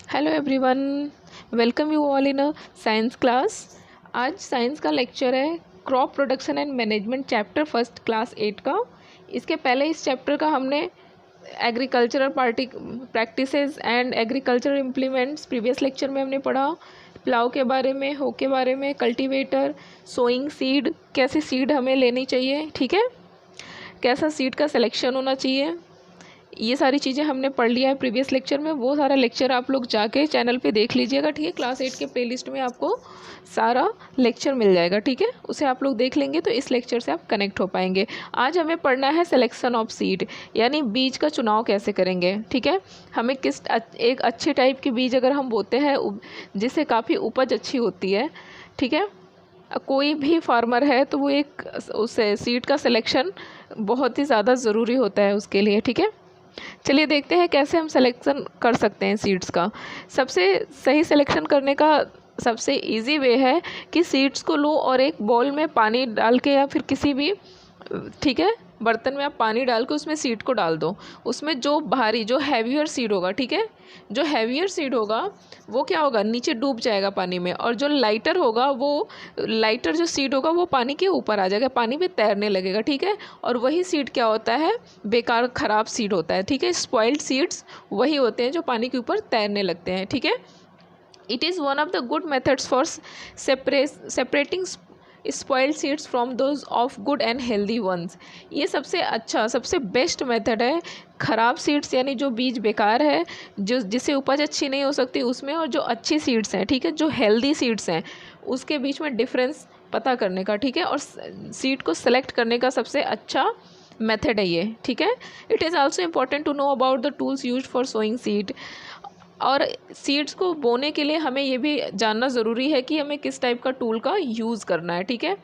Hello everyone, welcome you all in a science class. आज science का lecture है crop production and management chapter first class 8 का। इसके पहले इस चैप्टर का हमने agricultural practices and agricultural implements previous lecture में हमने पढ़ा। प्लाव के बारे में, हो के बारे में, कल्टीवेटर, सोइंग सीड, कैसी सीड हमें लेनी चाहिए, ठीक है, कैसा सीड का सिलेक्शन होना चाहिए, ये सारी चीज़ें हमने पढ़ लिया है प्रीवियस लेक्चर में। वो सारा लेक्चर आप लोग जाके चैनल पे देख लीजिएगा, ठीक है। क्लास 8 के प्लेलिस्ट में आपको सारा लेक्चर मिल जाएगा, ठीक है। उसे आप लोग देख लेंगे तो इस लेक्चर से आप कनेक्ट हो पाएंगे। आज हमें पढ़ना है सिलेक्शन ऑफ सीड, यानी बीज का चुनाव कैसे करेंगे, ठीक है। हमें एक अच्छे टाइप के बीज अगर हम बोते हैं जिससे काफ़ी उपज अच्छी होती है, ठीक है। कोई भी फार्मर है तो वो उससे सीड का सिलेक्शन बहुत ही ज़्यादा ज़रूरी होता है उसके लिए, ठीक है। चलिए देखते हैं कैसे हम सिलेक्शन कर सकते हैं सीड्स का। सबसे सही सिलेक्शन करने का सबसे इजी वे है कि सीड्स को लो और एक बाउल में पानी डाल के या फिर किसी भी, ठीक है, बर्तन में आप पानी डाल के उसमें सीड को डाल दो। उसमें जो भारी, जो हैवियर सीड होगा, ठीक है, जो हैवियर सीड होगा वो क्या होगा, नीचे डूब जाएगा पानी में, और जो लाइटर होगा, वो लाइटर जो सीड होगा वो पानी के ऊपर आ जाएगा, पानी में तैरने लगेगा, ठीक है। और वही सीड क्या होता है, बेकार ख़राब सीड होता है, ठीक है। स्पॉइल्ड सीड्स वही होते हैं जो पानी के ऊपर तैरने लगते हैं, ठीक है। It is one of the good methods for separating spoiled seeds from those of good and healthy ones. ये सबसे अच्छा, सबसे बेस्ट मेथड है ख़राब सीड्स, यानी जो बीज बेकार है, जिससे उपज अच्छी नहीं हो सकती उसमें, और जो अच्छी सीड्स हैं, ठीक है, जो हेल्दी सीड्स हैं, उसके बीच में डिफरेंस पता करने का, ठीक है, और सीड को सेलेक्ट करने का सबसे अच्छा मेथड है ये, ठीक है। It is also important to know about the tools used for sowing seed. और सीड्स को बोने के लिए हमें ये भी जानना ज़रूरी है कि हमें किस टाइप का टूल का यूज़ करना है, ठीक है।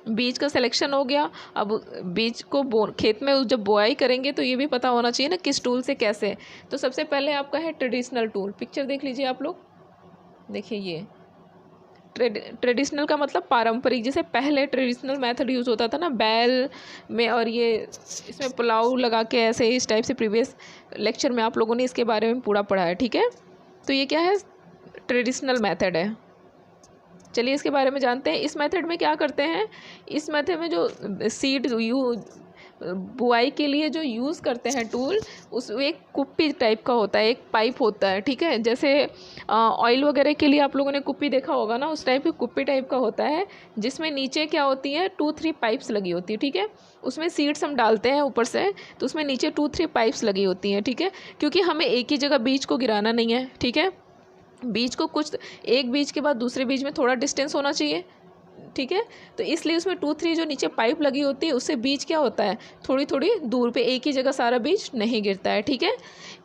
बीज का सिलेक्शन हो गया, अब बीज को खेत में जब बोआई करेंगे तो ये भी पता होना चाहिए ना किस टूल से कैसे। तो सबसे पहले आपका है ट्रेडिशनल टूल। पिक्चर देख लीजिए आप लोग, देखिए ये ट्रेडिशनल का मतलब पारंपरिक। जैसे पहले ट्रेडिशनल मेथड यूज़ होता था ना बैल में, और ये इसमें पुलाव लगा के ऐसे, इस टाइप से प्रीवियस लेक्चर में आप लोगों ने इसके बारे में पूरा पढ़ा है, ठीक है। तो ये क्या है, ट्रेडिशनल मेथड है। चलिए इसके बारे में जानते हैं। इस मेथड में क्या करते हैं, इस मेथड में जो सीड बुआई के लिए जो यूज़ करते हैं टूल, उस एक कुप्पी टाइप का होता है, एक पाइप होता है, ठीक है। जैसे ऑयल वगैरह के लिए आप लोगों ने कुप्पी देखा होगा ना, उस टाइप की कुप्पी टाइप का होता है, जिसमें नीचे क्या होती है, 2-3 पाइप्स लगी होती है, ठीक है। उसमें सीड्स हम डालते हैं ऊपर से, तो उसमें नीचे 2-3 पाइप्स लगी होती हैं, ठीक है, क्योंकि हमें एक ही जगह बीज को गिराना नहीं है, ठीक है। बीज को कुछ, एक बीज के बाद दूसरे बीज में थोड़ा डिस्टेंस होना चाहिए, ठीक है। तो इसलिए उसमें 2-3 जो नीचे पाइप लगी होती है, उससे बीज क्या होता है, थोड़ी थोड़ी दूर पे, एक ही जगह सारा बीज नहीं गिरता है, ठीक है।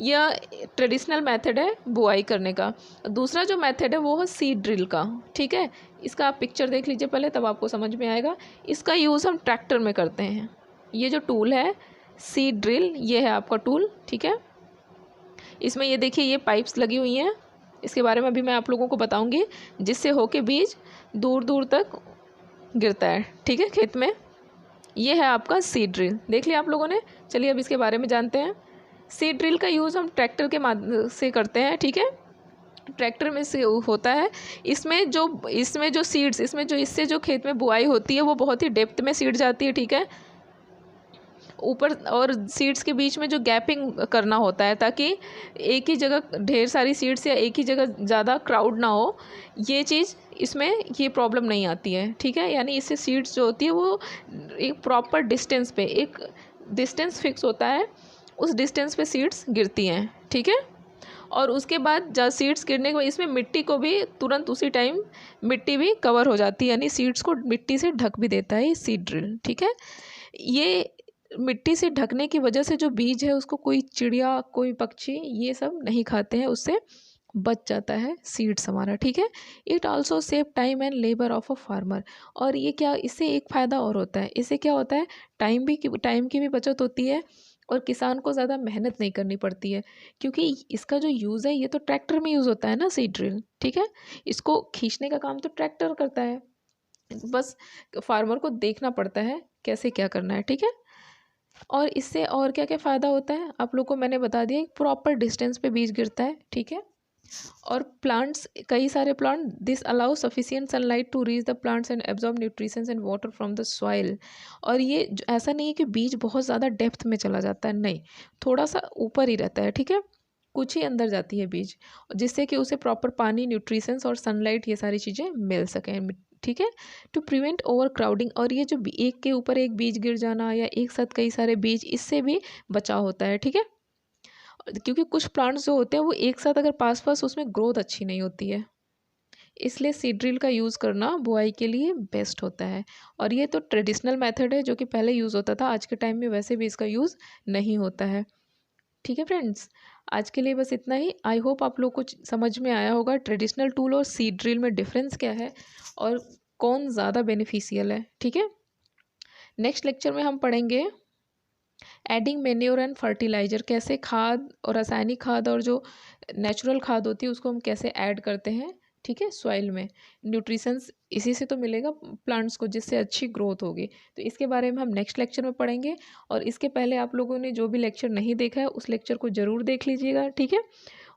यह ट्रेडिशनल मेथड है बुआई करने का। दूसरा जो मेथड है वो है सीड ड्रिल का, ठीक है। इसका आप पिक्चर देख लीजिए पहले, तब आपको समझ में आएगा। इसका यूज़ हम ट्रैक्टर में करते हैं। ये जो टूल है सीड ड्रिल, ये है आपका टूल, ठीक है। इसमें ये देखिए ये पाइप्स लगी हुई हैं, इसके बारे में अभी मैं आप लोगों को बताऊंगी, जिससे होके बीज दूर दूर तक गिरता है, ठीक है, खेत में। ये है आपका सीड ड्रिल, देख लिया आप लोगों ने। चलिए अब इसके बारे में जानते हैं। सीड ड्रिल का यूज़ हम ट्रैक्टर के माध्यम से करते हैं, ठीक है। ट्रैक्टर में से होता है। इसमें जो सीड्स, इससे जो खेत में बुआई होती है वो बहुत ही डेप्थ में सीड जाती है, ठीक है, ऊपर, और सीड्स के बीच में जो गैपिंग करना होता है, ताकि एक ही जगह ढेर सारी सीड्स या एक ही जगह ज़्यादा क्राउड ना हो, ये चीज़ इसमें ये प्रॉब्लम नहीं आती है, ठीक है। यानी इससे सीड्स जो होती है वो एक प्रॉपर डिस्टेंस पे, एक डिस्टेंस फिक्स होता है, उस डिस्टेंस पे सीड्स गिरती हैं, ठीक है। और उसके बाद जब सीड्स गिरने के बाद इसमें मिट्टी को भी तुरंत उसी टाइम मिट्टी भी कवर हो जाती है, यानी सीड्स को मिट्टी से ढक भी देता है ये सीड ड्रिल, ठीक है। ये मिट्टी से ढकने की वजह से जो बीज है उसको कोई चिड़िया, कोई पक्षी ये सब नहीं खाते हैं, उससे बच जाता है सीड्स हमारा, ठीक है। It also save time and labour of a farmer. और ये क्या, इससे एक फ़ायदा और होता है, इससे क्या होता है, टाइम की भी बचत होती है, और किसान को ज़्यादा मेहनत नहीं करनी पड़ती है, क्योंकि इसका जो यूज़ है ये तो ट्रैक्टर में यूज़ होता है ना सीड ड्रिल, ठीक है। इसको खींचने का काम तो ट्रैक्टर करता है, बस फार्मर को देखना पड़ता है कैसे क्या करना है, ठीक है। और इससे और क्या क्या फ़ायदा होता है आप लोग को मैंने बता दिया, एक प्रॉपर डिस्टेंस पे बीज गिरता है, ठीक है। और प्लांट्स, कई सारे plant, this allow sufficient sunlight to reach the plants and absorb nutritions and water from the soil. और ये ऐसा नहीं है कि बीज बहुत ज़्यादा डेप्थ में चला जाता है, नहीं, थोड़ा सा ऊपर ही रहता है, ठीक है, कुछ ही अंदर जाती है बीज, जिससे कि उसे प्रॉपर पानी, न्यूट्रिशंस और सनलाइट ये सारी चीज़ें मिल सकें, ठीक है। टू प्रिवेंट ओवर क्राउडिंग, और ये जो एक के ऊपर एक बीज गिर जाना या एक साथ कई सारे बीज, इससे भी बचाव होता है, ठीक है। क्योंकि कुछ प्लांट्स जो होते हैं वो एक साथ अगर पास पास, उसमें ग्रोथ अच्छी नहीं होती है, इसलिए सीड ड्रिल का यूज़ करना बुआई के लिए बेस्ट होता है। और ये तो ट्रेडिशनल मेथड है जो कि पहले यूज़ होता था, आज के टाइम में वैसे भी इसका यूज़ नहीं होता है, ठीक है फ्रेंड्स। आज के लिए बस इतना ही। आई होप आप लोग को समझ में आया होगा ट्रेडिशनल टूल और सीड ड्रिल में डिफरेंस क्या है और कौन ज़्यादा बेनिफिशियल है, ठीक है। नेक्स्ट लेक्चर में हम पढ़ेंगे एडिंग मेन्योर एंड फर्टिलाइज़र, कैसे खाद और रासायनिक खाद और जो नेचुरल खाद होती है उसको हम कैसे ऐड करते हैं, ठीक है, सॉइल में। न्यूट्रिशंस इसी से तो मिलेगा प्लांट्स को, जिससे अच्छी ग्रोथ होगी। तो इसके बारे में हम नेक्स्ट लेक्चर में पढ़ेंगे। और इसके पहले आप लोगों ने जो भी लेक्चर नहीं देखा है उस लेक्चर को ज़रूर देख लीजिएगा, ठीक है।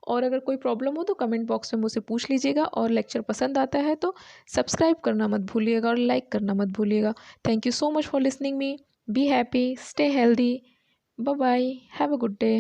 और अगर कोई प्रॉब्लम हो तो कमेंट बॉक्स में मुझसे पूछ लीजिएगा, और लेक्चर पसंद आता है तो सब्सक्राइब करना मत भूलिएगा और लाइक करना मत भूलिएगा। Thank you so much for listening me. Be happy, stay healthy, bye bye, have a good day.